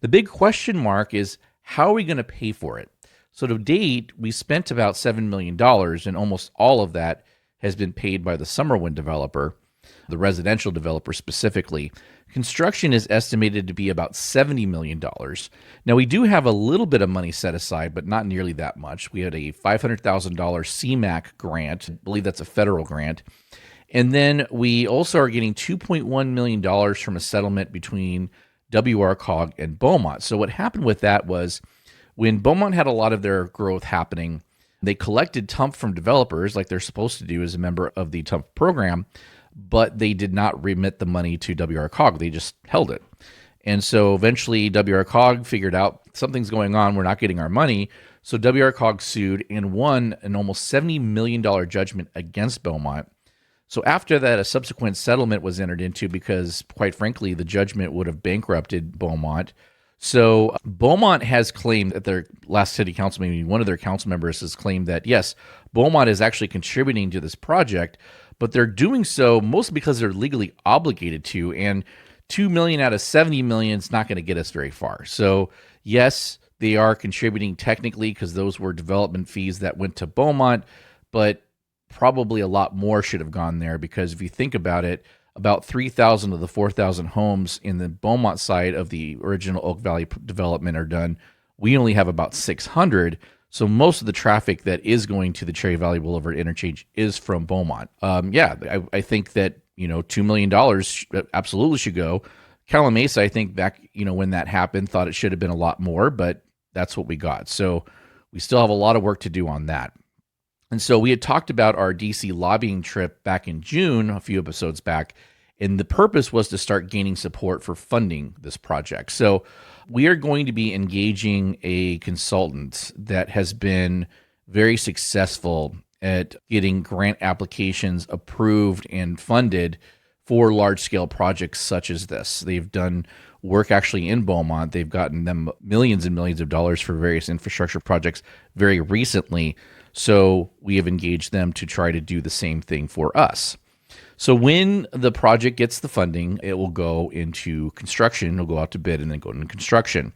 The big question mark is, how are we going to pay for it? So to date, we spent about $7 million, and almost all of that has been paid by the Summerwind developer, the residential developer specifically. Construction is estimated to be about $70 million. Now, we do have a little bit of money set aside, but not nearly that much. We had a $500,000 CMAQ grant. I believe that's a federal grant. And then we also are getting $2.1 million from a settlement between WRCOG and Beaumont. So what happened with that was when Beaumont had a lot of their growth happening, they collected TUMP from developers like they're supposed to do as a member of the TUMP program, but they did not remit the money to WRCOG. They just held it. And so eventually WRCOG figured out something's going on. We're not getting our money. So WRCOG sued and won an almost $70 million judgment against Beaumont. So after that, a subsequent settlement was entered into because, quite frankly, the judgment would have bankrupted Beaumont. So Beaumont has claimed at their last city council meeting, one of their council members has claimed that, yes, Beaumont is actually contributing to this project, but they're doing so mostly because they're legally obligated to, and $2 million out of $70 million is not going to get us very far. So yes, they are contributing technically because those were development fees that went to Beaumont, but probably a lot more should have gone there, because if you think about it, about 3,000 of the 4,000 homes in the Beaumont side of the original Oak Valley development are done. We only have about 600. So most of the traffic that is going to the Cherry Valley Boulevard interchange is from Beaumont. I think that, $2 million absolutely should go. Calamasa, I think back, when that happened, thought it should have been a lot more, but that's what we got. So we still have a lot of work to do on that. And so we had talked about our DC lobbying trip back in June, a few episodes back, and the purpose was to start gaining support for funding this project. So we are going to be engaging a consultant that has been very successful at getting grant applications approved and funded for large-scale projects such as this. They've done work actually in Beaumont. They've gotten them millions and millions of dollars for various infrastructure projects very recently. So we have engaged them to try to do the same thing for us. So when the project gets the funding, it will go into construction. It'll go out to bid and then go into construction.